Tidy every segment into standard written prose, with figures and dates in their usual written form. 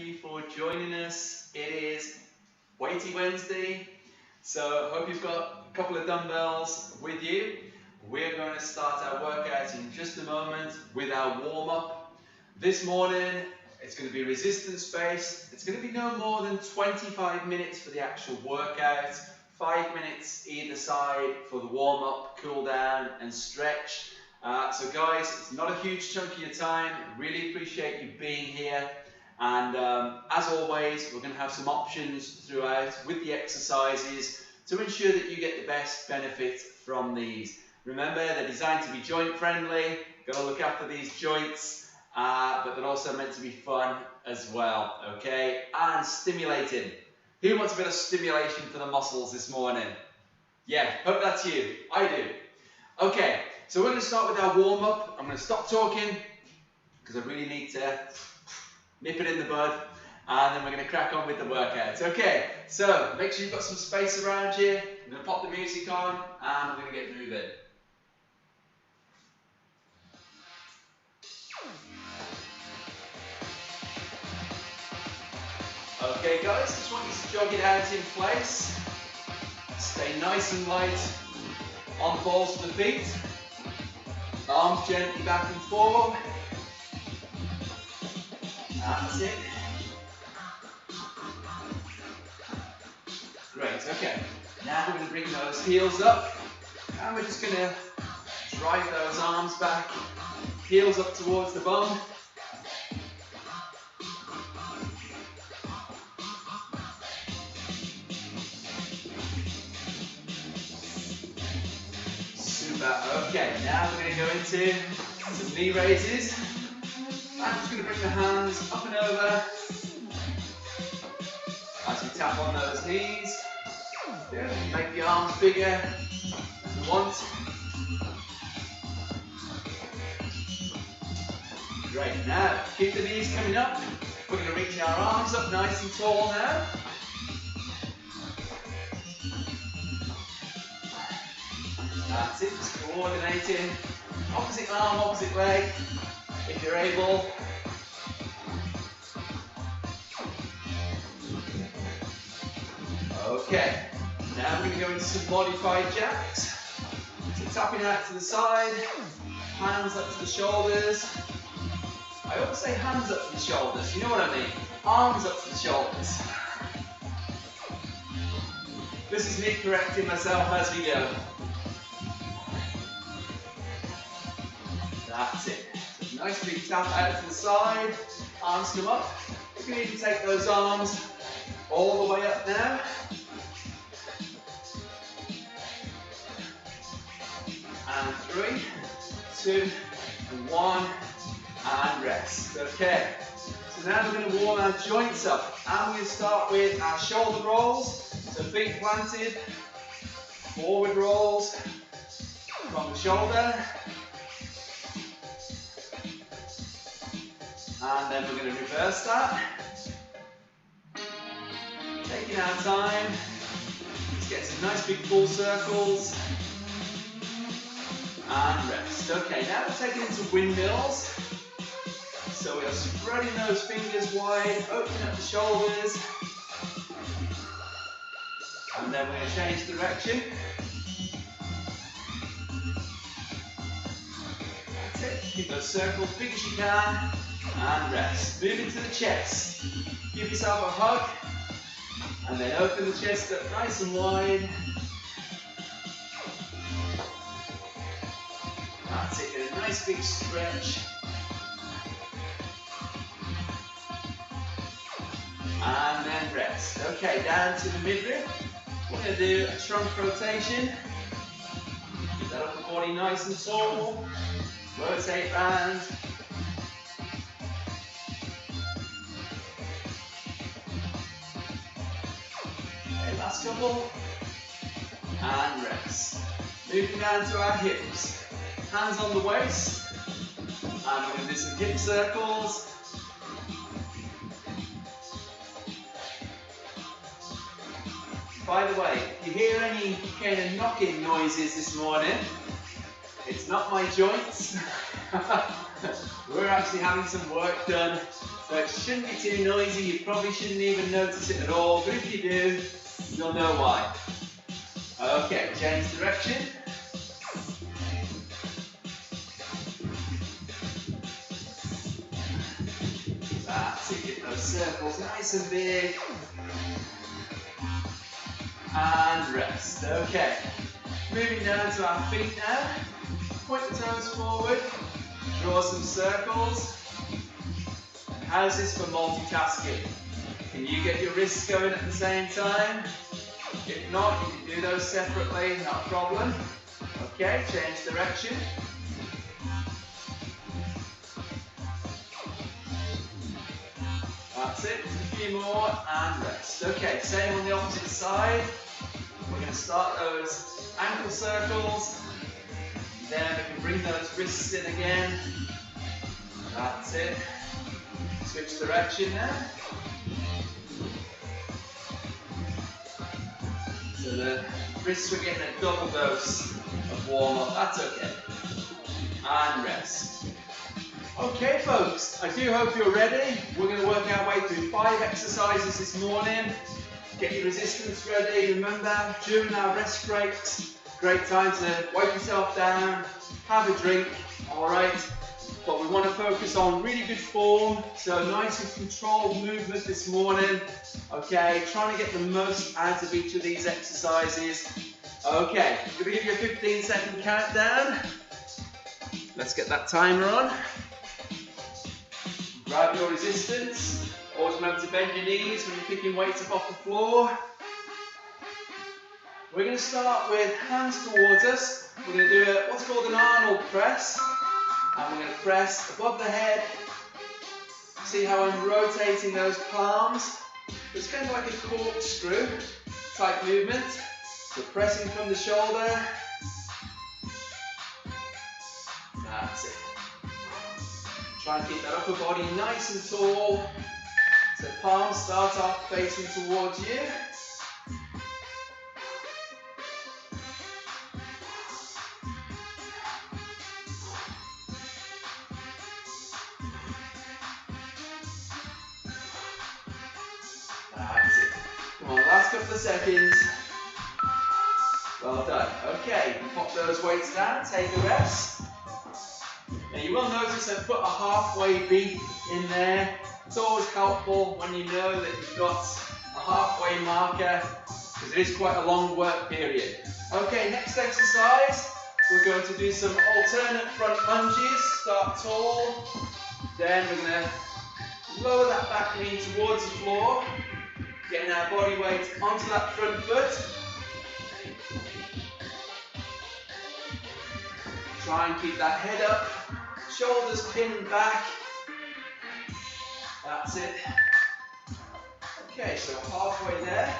you for joining us. It is Weighty Wednesday, so hope you've got a couple of dumbbells with you. We're going to start our workout in just a moment with our warm-up. This morning, it's going to be resistance based. It's going to be no more than 25 minutes for the actual workout, 5 minutes either side for the warm-up, cool down and stretch. So guys, it's not a huge chunk of your time. Really appreciate you being here. And as always, we're going to have some options throughout with the exercises to ensure that you get the best benefit from these. Remember, they're designed to be joint friendly. Got to look after these joints, but they're also meant to be fun as well, okay? And stimulating. Who wants a bit of stimulation for the muscles this morning? Yeah, hope that's you. I do. Okay, so we're going to start with our warm-up. I'm going to stop talking because I really need to nip it in the bud, and then we're going to crack on with the workout. Okay, so make sure you've got some space around you. I'm going to pop the music on and we're going to get moving. Okay guys, just want you to jog it out in place. Stay nice and light on the balls of the feet. Arms gently back and forward. That's it. Great, okay. Now we're going to bring those heels up. And we're just going to drive those arms back. Heels up towards the bum. Super. Okay, now we're going to go into some knee raises. I'm just going to bring the hands up and over as we tap on those knees. Good. Make the arms bigger if you want. Great. Now, keep the knees coming up. We're going to reach our arms up nice and tall now. That's it. Just coordinating. Opposite arm, opposite leg. If you're able. Okay, now we're going to go into some modified jacks. So tapping out to the side, hands up to the shoulders. I always say hands up to the shoulders, you know what I mean? Arms up to the shoulders. This is me correcting myself as we go. That's it. Nice big tap out to the side, arms come up. You can even take those arms all the way up now. And 3, 2, and 1, and rest. Okay, so now we're going to warm our joints up. And we're going to start with our shoulder rolls. So feet planted, forward rolls from the shoulder. And then we're going to reverse that. Taking our time. Let's get some nice big full circles. And rest. Okay, now we're taking into windmills. So we are spreading those fingers wide, opening up the shoulders. And then we're going to change direction. That's it. Keep those circles big as you can. And rest. Move into the chest. Give yourself a hug. And then open the chest up nice and wide. That's it. Get a nice big stretch. And then rest. Okay, down to the midriff. We're going to do a trunk rotation. Get that upper body nice and tall. Rotate round. Last couple, and rest. Moving down to our hips. Hands on the waist, and we're going to do some hip circles. By the way, if you hear any kind of knocking noises this morning, It's not my joints. We're actually having some work done, so it shouldn't be too noisy. You probably shouldn't even notice it at all, but if you do, you'll know why. Okay, change direction. That's it, get those circles nice and big. And rest. Okay. Moving down to our feet now. Point the toes forward. Draw some circles. How's this for multitasking? Can you get your wrists going at the same time? If not, you can do those separately, not a problem. Okay, change direction. That's it, a few more and rest. Okay, same on the opposite side. We're going to start those ankle circles. Then we can bring those wrists in again. That's it. Switch direction now. So the wrists, we're getting a double dose of warm-up. That's okay. And rest. Okay folks, I do hope you're ready. We're going to work our way through 5 exercises this morning. Get your resistance ready. Remember, during our rest breaks, great time to wipe yourself down, have a drink, alright? But we want to focus on really good form, so nice and controlled movement this morning. Okay, trying to get the most out of each of these exercises. Okay, I'm going to give you a 15-second countdown. Let's get that timer on. Grab your resistance. Always remember to bend your knees when you're picking weights up off the floor. We're going to start with hands towards us. We're going to do what's called an Arnold press. And we're going to press above the head. See how I'm rotating those palms? It's kind of like a corkscrew type movement. So pressing from the shoulder. That's it. Try and keep that upper body nice and tall. So palms start off facing towards you. That's it. Come on, last couple of seconds. Well done. Okay, pop those weights down, take a rest. Now you will notice I've put a halfway beat in there. It's always helpful when you know that you've got a halfway marker, because it is quite a long work period. Okay, next exercise, we're going to do some alternate front lunges. Start tall, then we're going to lower that back knee towards the floor, getting our body weight onto that front foot. Try and keep that head up, shoulders pinned back. That's it. Okay, so halfway there.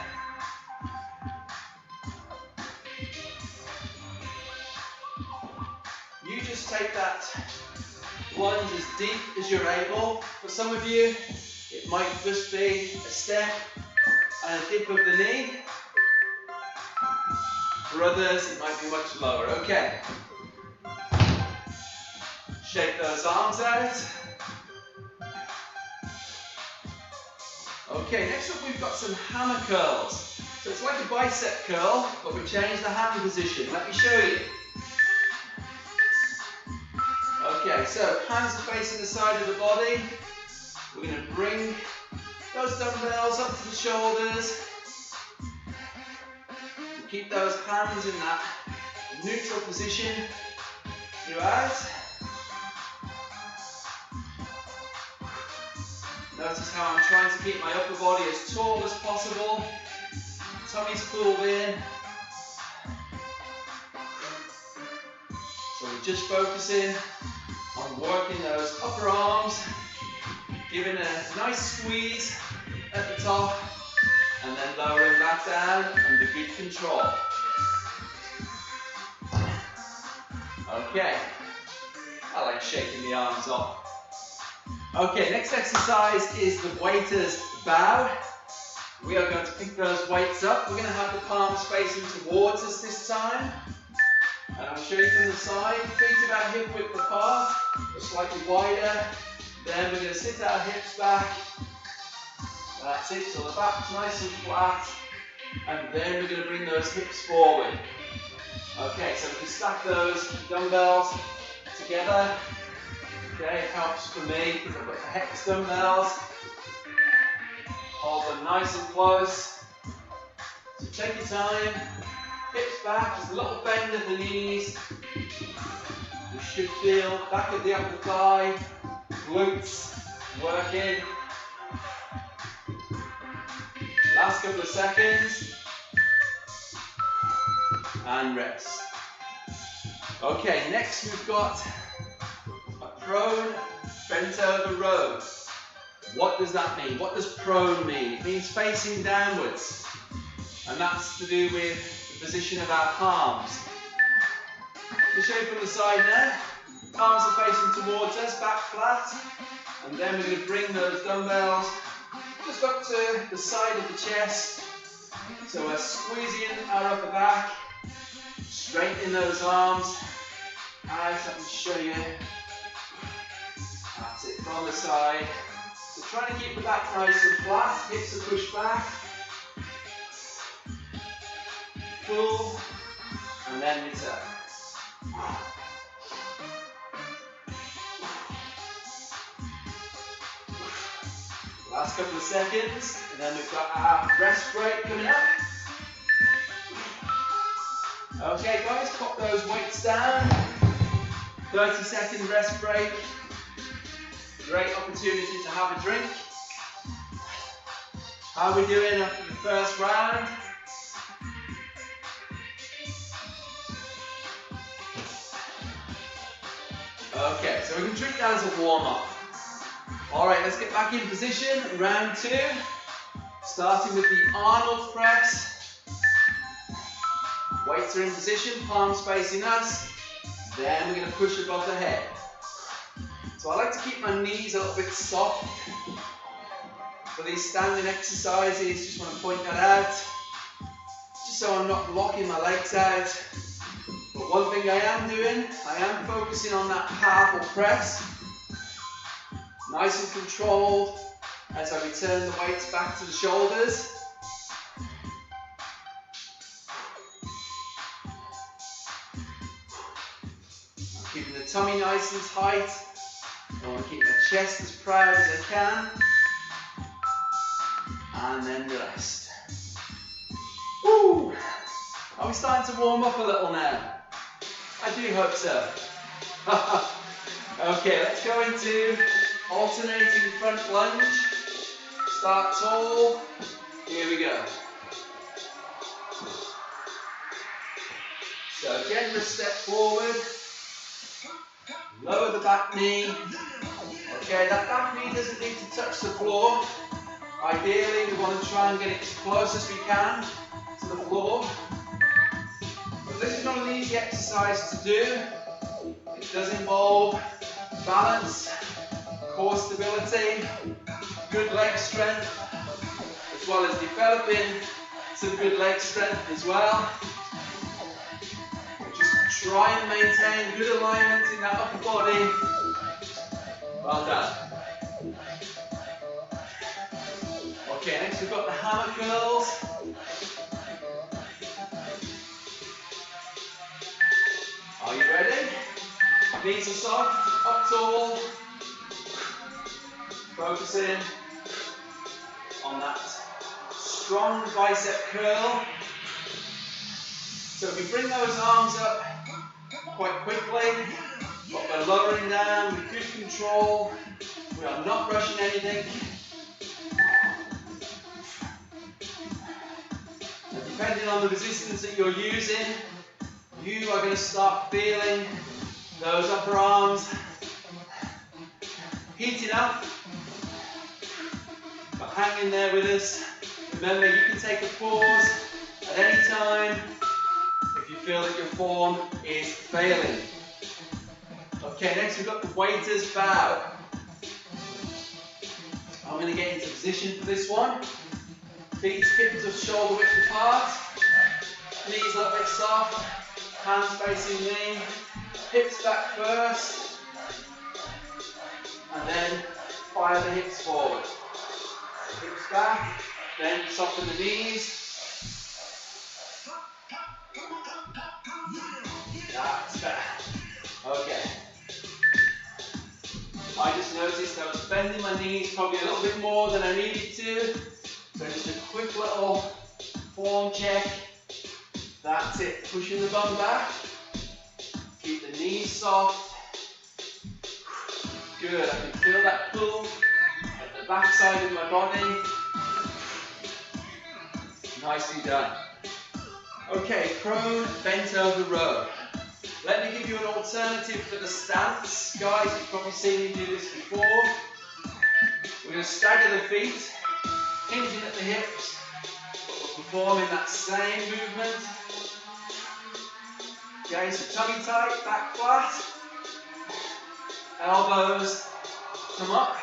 You just take that lunge as deep as you're able. For some of you, it might just be a step and a dip of the knee. For others, it might be much lower. Okay. Shake those arms out. Okay, next up we've got some hammer curls. So it's like a bicep curl, but we change the hand position. Let me show you. Okay, so hands are facing the side of the body. We're going to bring those dumbbells up to the shoulders. Keep those hands in that neutral position throughout. Notice how I'm trying to keep my upper body as tall as possible. Tummy's pulled in. So we're just focusing on working those upper arms, giving a nice squeeze at the top, and then lowering that down under good control. Okay, I like shaking the arms off. Okay, next exercise is the waiter's bow. We are going to pick those weights up. We're going to have the palms facing towards us this time. And I'll show you from the side. Feet about hip width apart, or slightly wider. Then we're going to sit our hips back. That's it, so the back's nice and flat. And then we're going to bring those hips forward. Okay, so we can stack those dumbbells together. Okay, it helps for me because I've got the hex dumbbells. Hold them nice and close. So take your time. Hips back, just a little bend of the knees. You should feel back of the upper thigh, glutes working. Last couple of seconds. And rest. Okay, next we've got a prone bent over row. What does that mean? What does prone mean? It means facing downwards. And that's to do with the position of our palms. Let me show you from the side now. Palms are facing towards us, back flat. And then we're going to bring those dumbbells just up to the side of the chest. So we're squeezing our upper back. Straighten those arms out. I can show you. That's it from the side. So try to keep the back nice and flat. Hips are pushed back. Pull. And then return. Last couple of seconds. And then we've got our rest break coming up. Okay guys, pop those weights down. 30-second rest break. Great opportunity to have a drink. How are we doing after the first round? Okay, so we can treat that as a warm-up. Alright, let's get back in position. Round 2. Starting with the Arnold press. Weights are in position, palms facing us. Then we're going to push above the head. So I like to keep my knees a little bit soft for these standing exercises. Just want to point that out. Just so I'm not locking my legs out. But one thing I am doing, I am focusing on that powerful press. Nice and controlled as I return the weights back to the shoulders. Keeping the tummy nice and tight. I want to keep my chest as proud as I can. And then rest. Woo! Are we starting to warm up a little now? I do hope so. Okay, let's go into alternating front lunge. Start tall. Here we go. So generous step forward. Lower the back knee. Okay, that back knee doesn't need to touch the floor. Ideally, we want to try and get it as close as we can to the floor. But this is not an easy exercise to do. It does involve balance, core stability, good leg strength, as well as developing some good leg strength as well. Try and maintain good alignment in that upper body. Well done. Okay, next we've got the hammer curls. Are you ready? Knees are soft, up tall. Focusing on that strong bicep curl. So if we bring those arms up quite quickly, but we're lowering down with good control. We are not rushing anything. And depending on the resistance that you're using, you are going to start feeling those upper arms heating up. But hang in there with us. Remember, you can take a pause at any time if you feel that your form is failing. Okay, next we've got the waiter's bow. I'm going to get into position for this one. Feet hip to shoulder width apart. Knees a little bit soft. hands facing me, hips back first, and then fire the hips forward. Hips back, then soften the knees. That's better. Okay. I just noticed I was bending my knees probably a little bit more than I needed to. So just a quick little form check. That's it. Pushing the bum back. Keep the knees soft. Good. I can feel that pull at the back side of my body. Nicely done. Okay, prone, bent over row. Let me give you an alternative for the stance. Guys, you've probably seen me do this before. We're going to stagger the feet, hinging at the hips, but we're performing that same movement. Okay, so tummy tight, back flat. Elbows come up.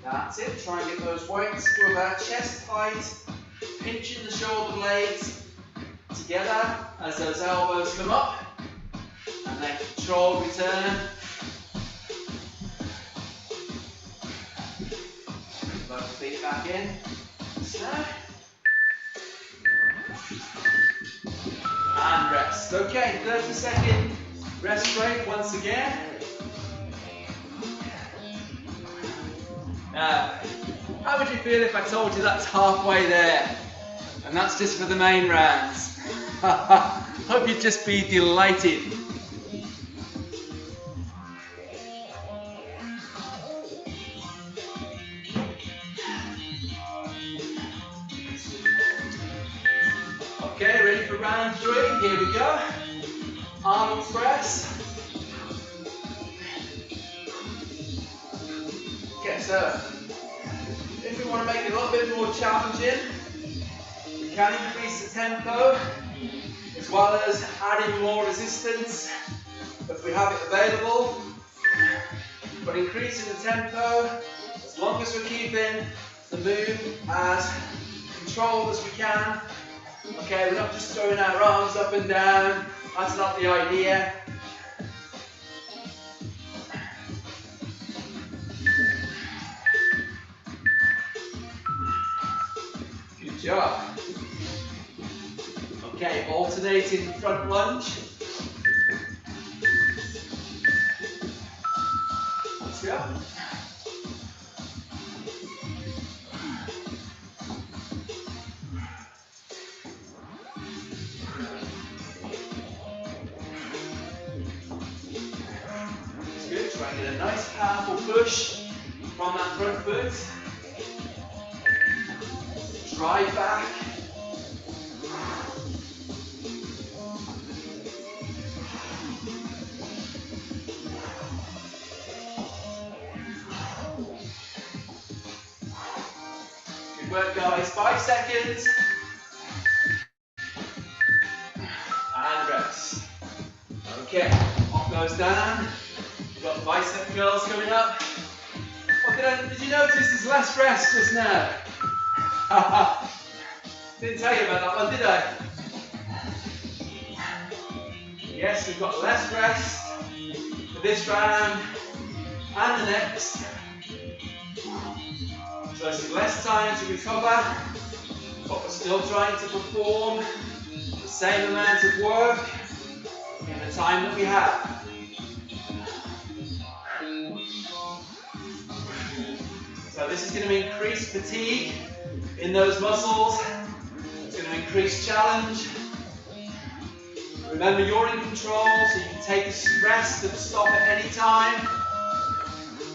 That's it. Try and get those weights to about chest height. Pinching the shoulder blades together as those elbows come up. And then controlled return. Both feet back in. So. And rest. Okay, 30-second rest break once again. Now, how would you feel if I told you that's halfway there? And that's just for the main rounds. Hope you'd just be delighted. Okay, ready for round 3? Here we go. Arnold press. Okay, so if we want to make it a little bit more challenging, we can increase the tempo as well as adding more resistance if we have it available. But increasing the tempo, as long as we're keeping the move as controlled as we can. Okay, we're not just throwing our arms up and down, that's not the idea. Good job. Okay, alternating front lunge. Let's go. That's good. Try and get a nice powerful push from that front foot. Drive back. Good work, guys. 5 seconds. And rest. Okay, off goes down. We've got the bicep curls coming up. Did you notice there's less rest just now? Didn't tell you about that one, did I? Yes, we've got less rest for this round and the next. So it's less time to recover, but we're still trying to perform the same amount of work in the time that we have. So this is going to increase fatigue in those muscles. It's going to increase challenge. Remember, you're in control, so you can take a rest and stop at any time.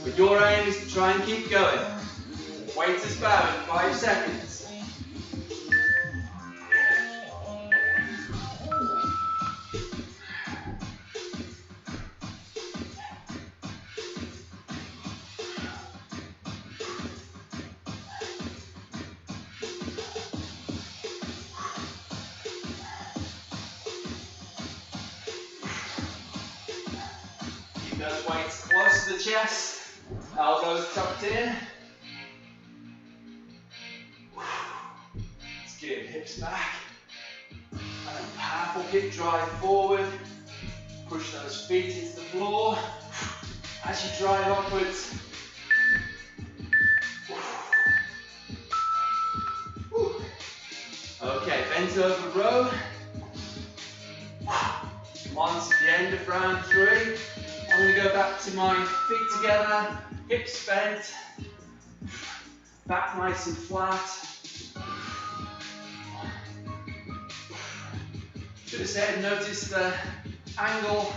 But your aim is to try and keep going. Weight is bound, 5 seconds. Keep those weights close to the chest, elbows tucked in. hips back. And then powerful hip drive forward. Push those feet into the floor as you drive upwards. Okay, bent over row. On to the end of round 3. I'm going to go back to my feet together, hips bent, back nice and flat. Should have said, notice the angle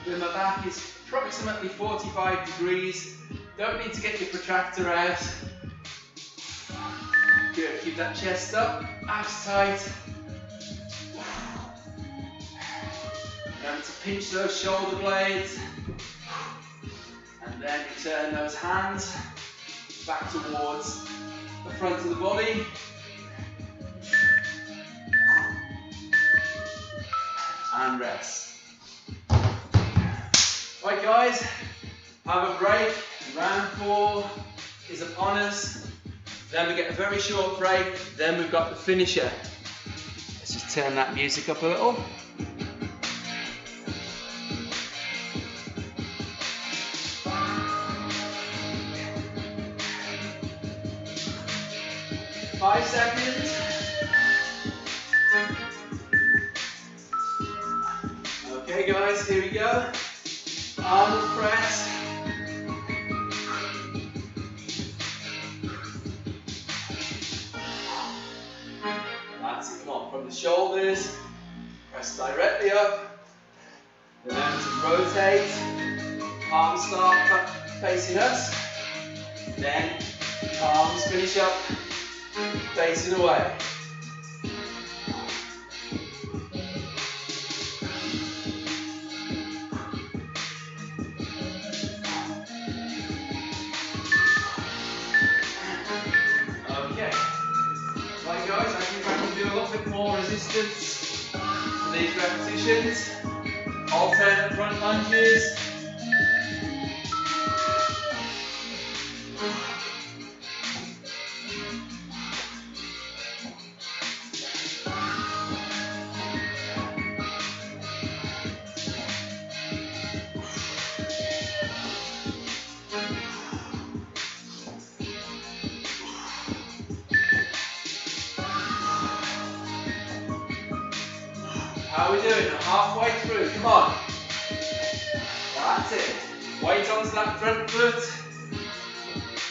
with my back is approximately 45 degrees. Don't need to get your protractor out. Good, keep that chest up, abs tight. Remember to pinch those shoulder blades. And then return those hands back towards the front of the body. And rest. Right guys, have a break. Round 4 is upon us. Then we get a very short break. Then we've got the finisher. Let's just turn that music up a little. Five seconds. Okay guys, here we go. Arnold press. That's it, come on, from the shoulders. Press directly up. Remember to rotate. Arms start facing us. Then arms finish up. Facing away. Okay. Right guys, I think I can do a little bit more resistance for these repetitions. Alternate front lunges. How are we doing? Halfway through, come on. That's it. Weight onto that front foot.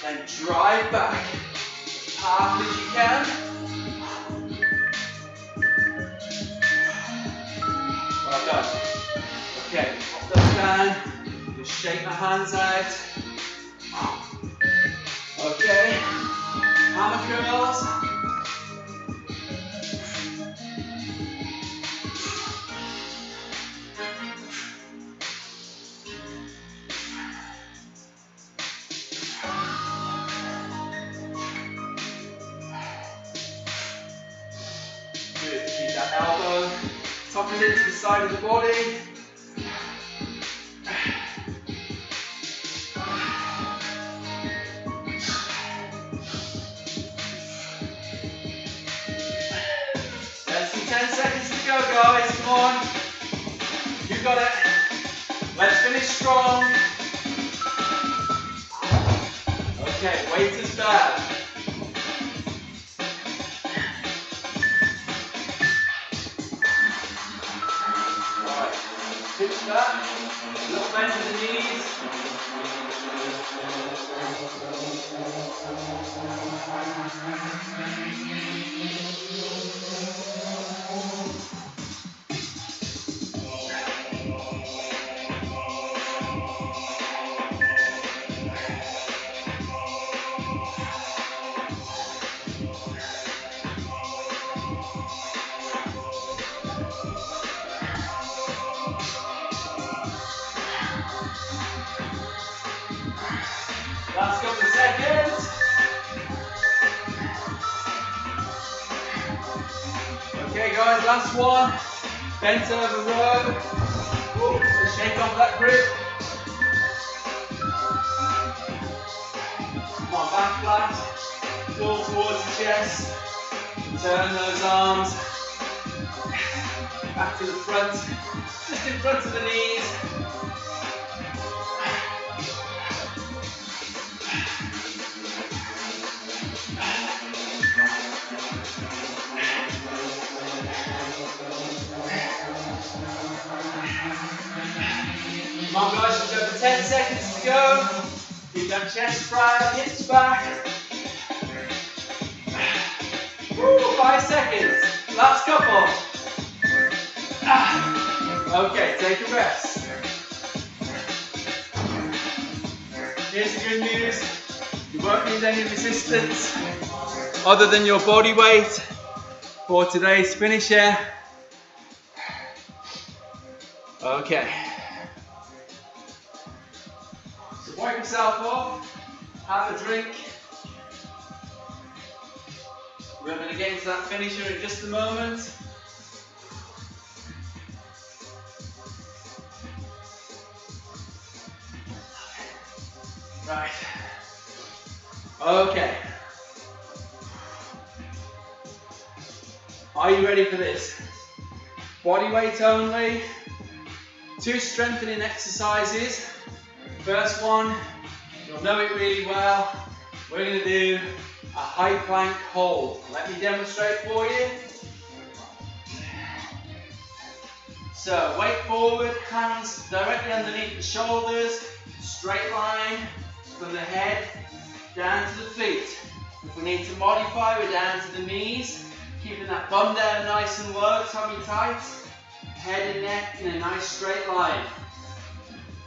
Then drive back as powerfully as you can. Well done. Okay, pop those down. Just shake my hands out. Okay. Hammer curls. Elbow tucking into the side of the body. Less than 10 seconds to go, guys. Come on. You got it. Let's finish strong. Okay, weight is bad. Pitch that, a little bend in the knees. Last couple of seconds. Okay guys, last one. Bent over row. Let's shake off that grip. Come on, back flat. Pull towards the chest. Turn those arms back to the front, just in front of the knees. Come on guys, we've got 10 seconds to go. Keep that chest proud, hips back. Woo, 5 seconds. Last couple. Okay, take a rest. Here's the good news. You won't need any resistance other than your body weight for today's finisher. Okay. So wipe yourself off, have a drink. We're going to get into that finisher in just a moment. Right. Okay. Are you ready for this? Body weight only. 2 strengthening exercises. First one, you'll know it really well. We're going to do a high plank hold. Let me demonstrate for you. So, weight forward, hands directly underneath the shoulders, straight line from the head down to the feet. If we need to modify, we're down to the knees, keeping that bum down nice and low, tummy tight, head and neck in a nice straight line.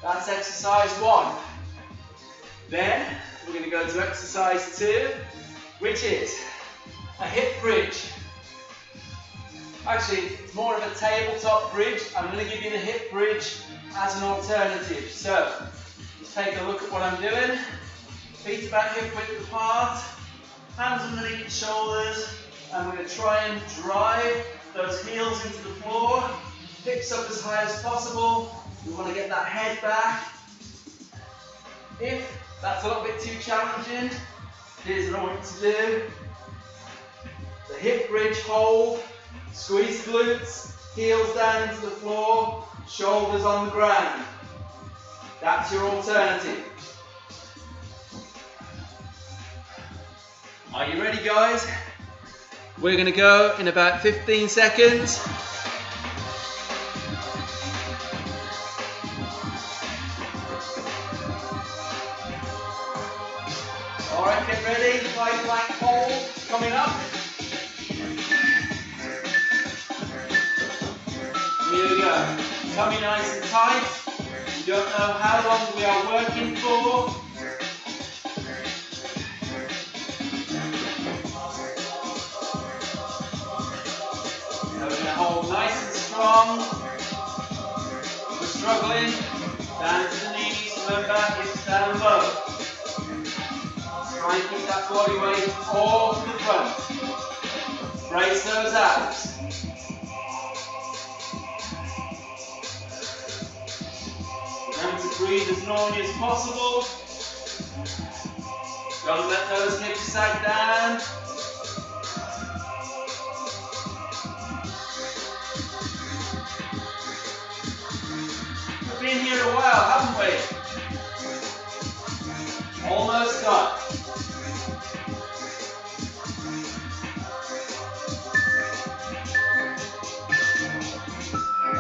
That's exercise 1. Then, we're going to go to exercise 2, which is a hip bridge. Actually, it's more of a tabletop bridge. I'm going to give you the hip bridge as an alternative. So, let's take a look at what I'm doing. Feet about hip width apart, hands underneath the shoulders, and we're going to try and drive those heels into the floor, hips up as high as possible. We want to get that head back. If that's a little bit too challenging, here's what I want you to do. The hip bridge hold, squeeze the glutes, heels down into the floor, shoulders on the ground. That's your alternative. Are you ready, guys? We're going to go in about 15 seconds. Alright, get ready. High plank hold coming up. Here we go. Tummy nice and tight. You don't know how long we are working for. We're going to hold nice and strong. We're struggling. Down to the knees, remember, hips down low. Try and keep that body weight all to the front. Brace those abs. Remember to breathe as normally as possible. Don't let those hips sag down. We've been here a while, haven't we? Almost done.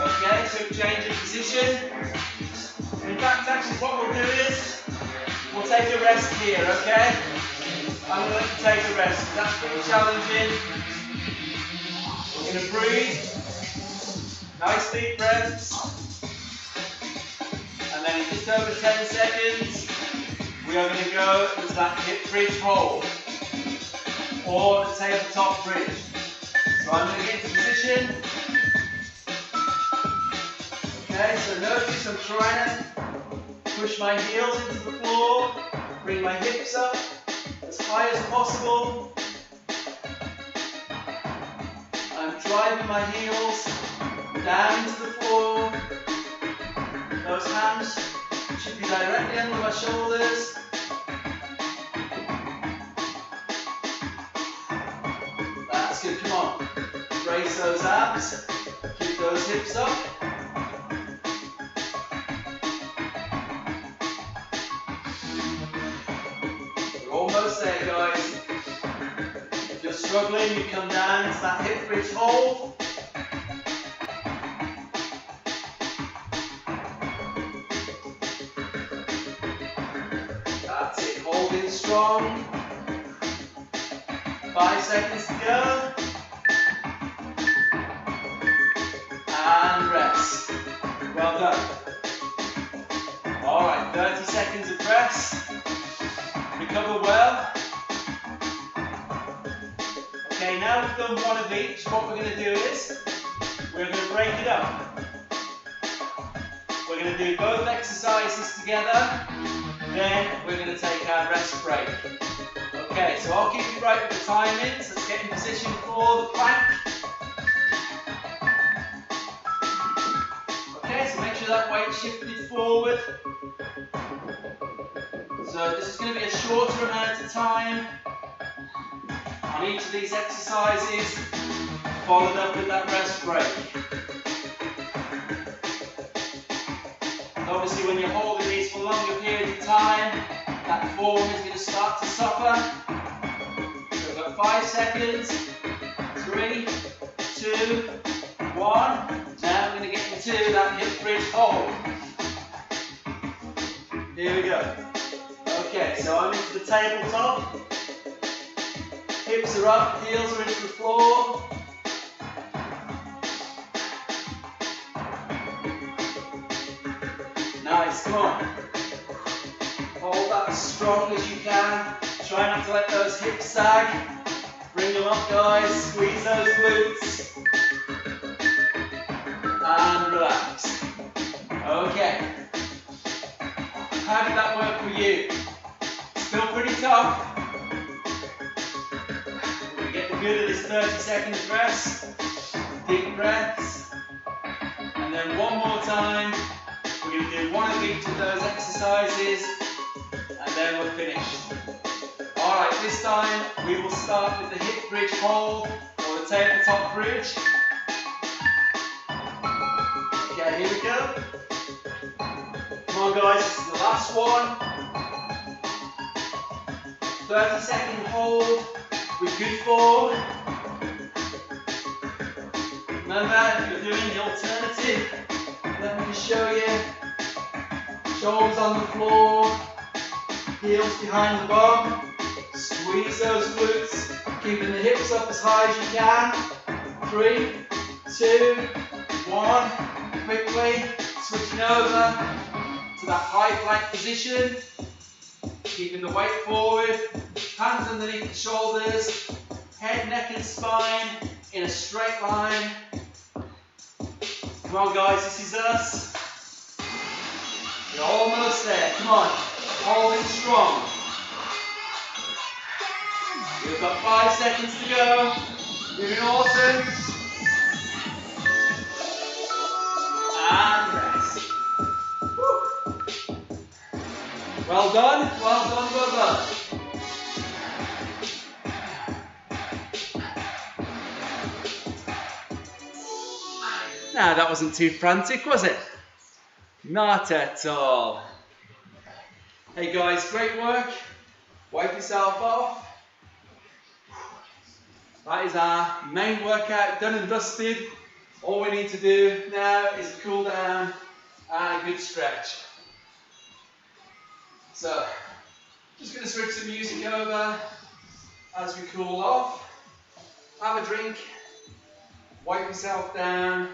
Okay, so change of position. In fact, actually what we'll do is, we'll take a rest here, okay? I'm going to let you take a rest, because that's pretty challenging. We're going to breathe. Nice deep breaths. And then in just over 10 seconds, we are going to go into that hip bridge hold, or the tabletop bridge. So I'm going to get into position. Okay, so notice I'm trying to push my heels into the floor, bring my hips up as high as possible. I'm driving my heels down to the floor. Those hands should be directly under my shoulders. That's good, those abs. Keep those hips up. We're almost there, guys. If you're struggling, you come down into that hip bridge hold. That's it, holding strong. 5 seconds to go. And rest. Well done. Alright, 30 seconds of rest. Recover well. Okay, now we've done one of each. What we're going to do is, we're going to break it up. We're going to do both exercises together. Then we're going to take our rest break. Okay, so I'll keep you right with the timing. So let's get in position for the plank. Okay, so make sure that weight shifted forward. So this is going to be a shorter amount of time on each of these exercises, followed up with that rest break. And obviously when you're holding these for longer periods of time, that form is going to start to suffer. So we've got 5 seconds, 3, 2, 1. Now we're going to get into that hip bridge hold. Here we go. Okay, so I'm into the tabletop. Hips are up, heels are into the floor. Nice, come on. Hold that as strong as you can. Try not to let those hips sag. Bring them up, guys. Squeeze those glutes. And relax. Okay. How did that work for you? Still pretty tough. We're getting good at this 30 seconds rest. Deep breaths. And then one more time. We're going to do one of each of those exercises. And then we're finished. Alright, this time we will start with the hip bridge hold or the tabletop bridge. Okay, here we go. Come on guys, this is the last one. 30-second hold with good form. Remember, if you're doing the alternative, let me just show you. Shoulders on the floor, heels behind the bum. Squeeze those glutes, keeping the hips up as high as you can. 3, 2, 1. Quickly switching over to that high plank position. Keeping the weight forward, hands underneath the shoulders, head, neck and spine in a straight line. Come on guys, this is us. You're almost there, come on, holding strong. We've got 5 seconds to go, you're doing awesome. And rest. Woo. Well done, well done, well done. Now that wasn't too frantic, was it? Not at all. Hey guys, great work. Wipe yourself off. That is our main workout done and dusted. All we need to do now is cool down and a good stretch. So, just going to switch the music over as we cool off. Have a drink, wipe yourself down.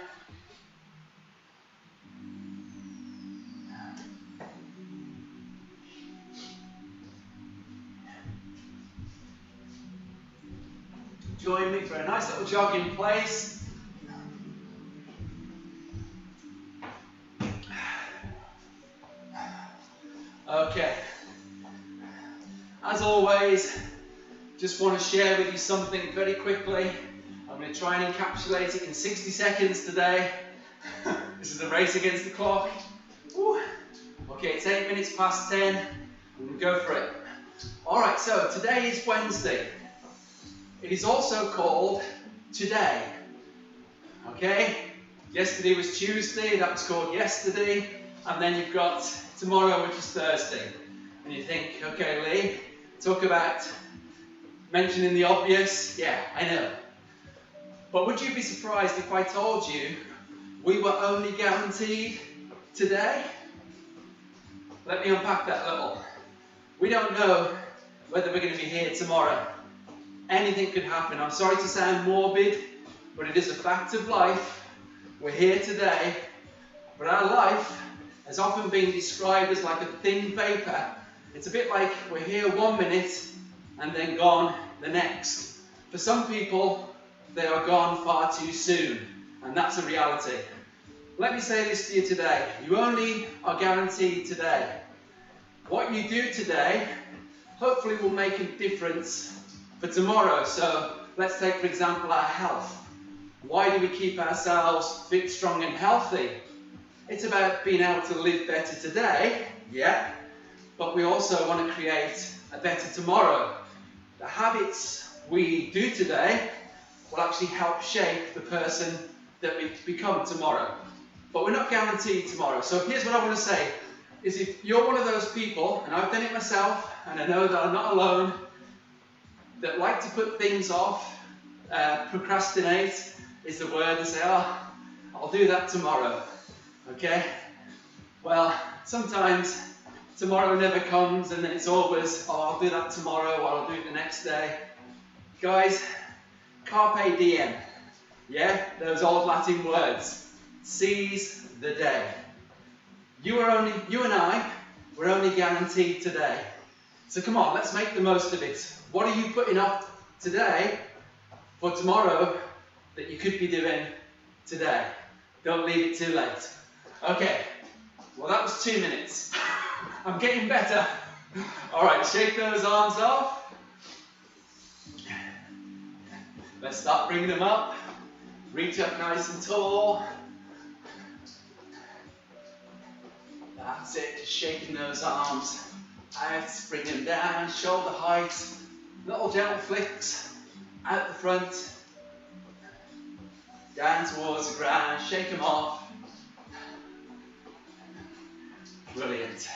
Join me for a nice little jog in place. Okay. As always, just want to share with you something very quickly. I'm going to try and encapsulate it in 60 seconds today. This is a race against the clock. Woo. Okay, it's 8 minutes past 10. We'll go for it. Alright, so today is Wednesday. It is also called Today. Okay? Yesterday was Tuesday, that was called yesterday. And then you've got tomorrow, which is Thursday. And you think, okay, Lee, talk about mentioning the obvious. Yeah, I know. But would you be surprised if I told you we were only guaranteed today? Let me unpack that a little. We don't know whether we're going to be here tomorrow. Anything could happen. I'm sorry to sound morbid, but it is a fact of life. We're here today, but our life has often been described as like a thin vapor. It's a bit like we're here 1 minute and then gone the next. For some people, they are gone far too soon, and that's a reality. Let me say this to you today. You only are guaranteed today. What you do today hopefully will make a difference for tomorrow. So let's take, for example, our health. Why do we keep ourselves fit, strong and healthy? It's about being able to live better today, yeah, but we also want to create a better tomorrow. The habits we do today will actually help shape the person that we become tomorrow. But we're not guaranteed tomorrow. So here's what I want to say, is if you're one of those people, and I've done it myself, and I know that I'm not alone, that like to put things off, procrastinate is the word, and say, oh, I'll do that tomorrow, okay? Well, sometimes tomorrow never comes, and then it's always, oh, I'll do that tomorrow, or I'll do it the next day. Guys, carpe diem, yeah? Those old Latin words. Seize the day. You and I, we're only guaranteed today. So come on, let's make the most of it. What are you putting up today for tomorrow that you could be doing today? Don't leave it too late. Okay, well that was 2 minutes. I'm getting better. All right, shake those arms off. Let's start bringing them up. Reach up nice and tall. That's it, just shaking those arms out, bring them down, shoulder height, little gentle flicks out the front, down towards the ground, shake them off. Brilliant.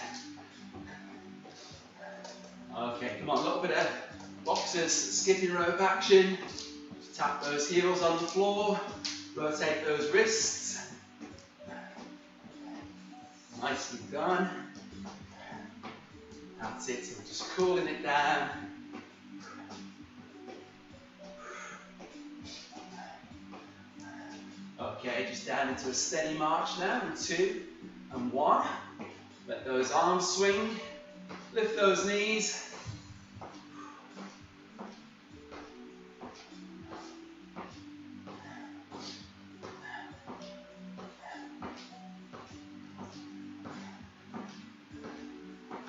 Okay, come on, a little bit of boxers skipping rope action. Just tap those heels on the floor, rotate those wrists. Nicely done. That's it, so we're just cooling it down. Okay, just down into a steady march now, in 2 and 1. Let those arms swing, lift those knees.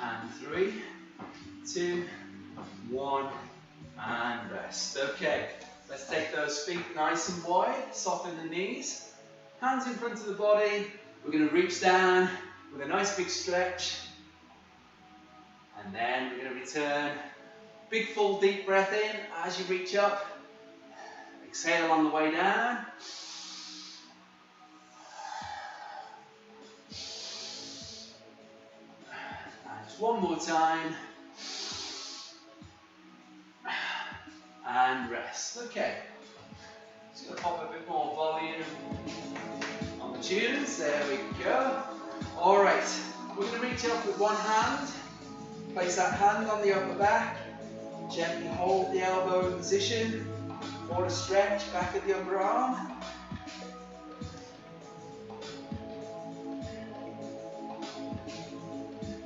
And 3, 2, 1, and rest. Okay, let's take those feet nice and wide, soften the knees, hands in front of the body. We're going to reach down with a nice big stretch, and then we're going to return. Big full deep breath in as you reach up. Exhale on the way down. One more time, and rest. Okay, just going to pop a bit more volume on the tunes. There we go. All right, we're going to reach up with one hand, place that hand on the upper back, gently hold the elbow in position for a stretch back of the upper arm.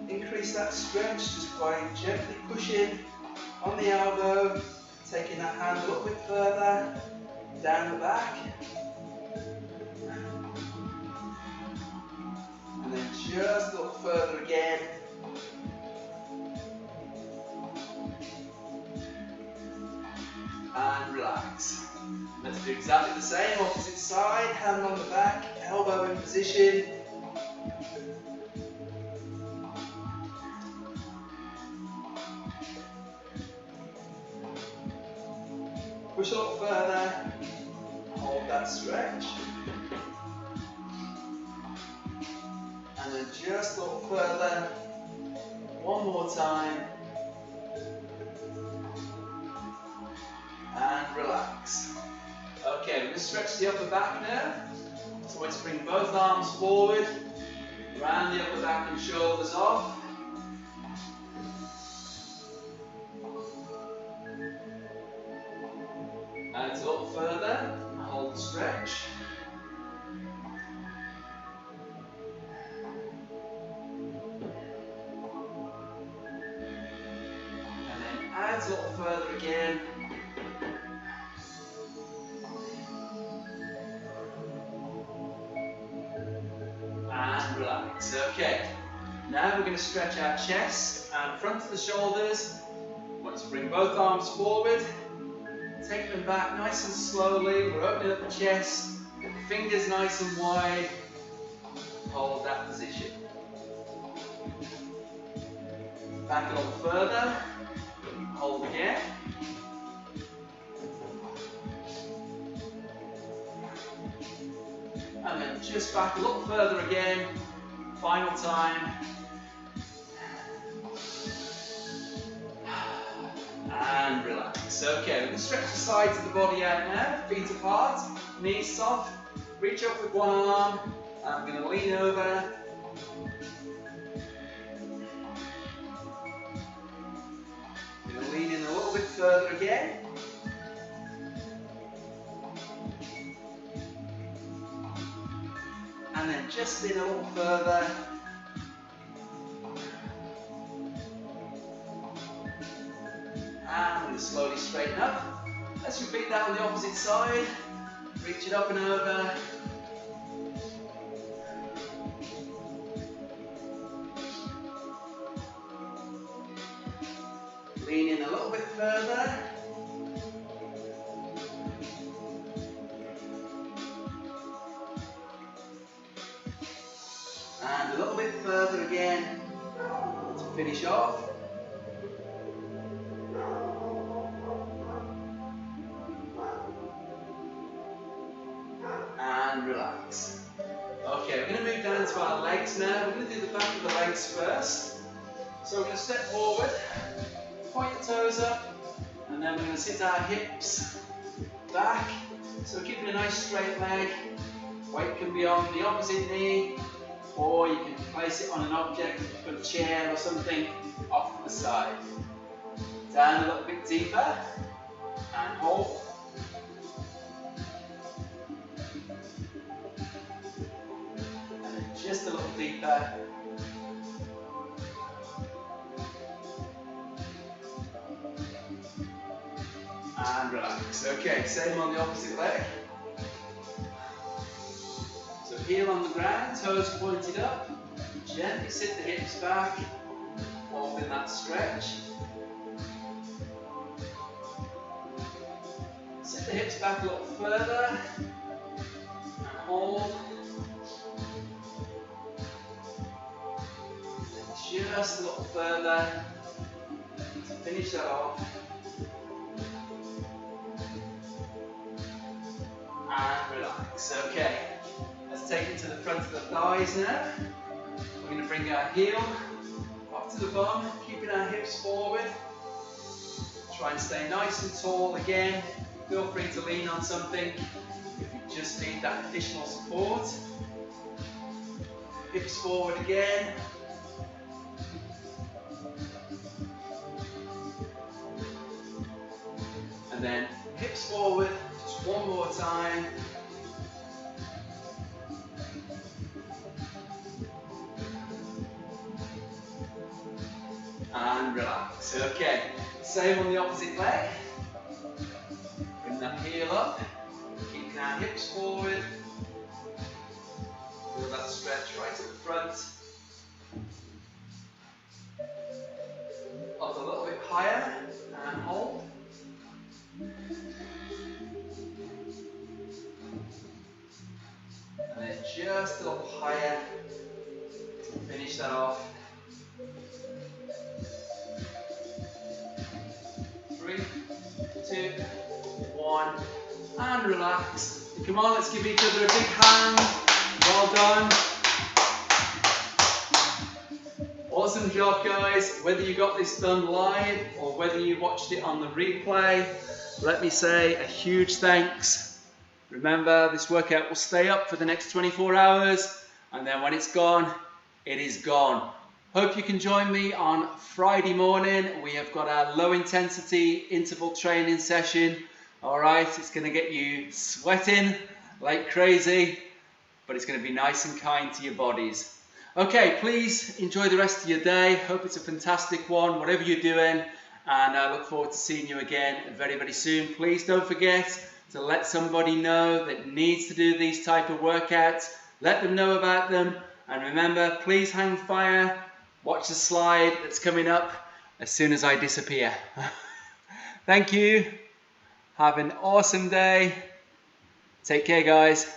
Increase that stretch just by gently pushing on the elbow, taking that hand a little bit further down the back, and then just a little further again. And relax. Let's do exactly the same, opposite side, hand on the back, elbow in position. Push a little further, hold that stretch. And then just a little further. One more time. And relax. Okay, we're going to stretch the upper back now. So let's bring both arms forward. Round the upper back and shoulders off. And it's a little further. Hold the stretch. And then add a little further again. And relax. Okay. Now we're going to stretch our chest and front of the shoulders. Let's bring both arms forward. Take them back nice and slowly. We're opening up the chest. Fingers nice and wide. Hold that position. Back a little further. Hold again. And then just back a little further again. Final time. And relax. Okay, we're going to stretch the sides of the body out now. Feet apart, knees soft. Reach up with one arm. I'm going to lean over. I'm going to lean in a little bit further again. And then just in a little further. And we're going to slowly straighten up. Let's repeat that on the opposite side. Reach it up and over. Lean in a little bit further. And a little bit further again to finish off. And relax. Okay, we're going to move down to our legs now. We're going to do the back of the legs first. So we're going to step forward, point the toes up, and then we're going to sit our hips back. So we're keeping a nice straight leg. Weight can be on the opposite knee, or you can place it on an object, put a chair or something off to the side. Down a little bit deeper, and hold. And then just a little deeper. And relax. Okay, same on the opposite leg. So heel on the ground, toes pointed up. Gently sit the hips back, hold in that stretch. Sit the hips back a little further and hold. And just a little further to finish that off. And relax. Okay, let's take it to the front of the thighs now. We're going to bring our heel up to the bum, keeping our hips forward. Try and stay nice and tall again. Feel free to lean on something if you just need that additional support. Hips forward again. And then hips forward, just one more time. And relax. Okay, same on the opposite leg. Bring that heel up, keeping our hips forward. Feel that stretch right at the front. Up a little bit higher and hold. And then just a little higher to finish that off. 3, 2, 1, and relax. Come on, let's give each other a big hand. Well done. Awesome job, guys. Whether you got this done live or whether you watched it on the replay, let me say a huge thanks. Remember, this workout will stay up for the next 24 hours, and then when it's gone, it is gone. Hope you can join me on Friday morning. We have got our low intensity interval training session. All right, it's going to get you sweating like crazy, but it's going to be nice and kind to your bodies. Okay, please enjoy the rest of your day. Hope it's a fantastic one, whatever you're doing, and I look forward to seeing you again very, very soon. Please don't forget to let somebody know that needs to do these type of workouts. Let them know about them, and remember, please hang fire. Watch the slide that's coming up as soon as I disappear. Thank you. Have an awesome day. Take care, guys.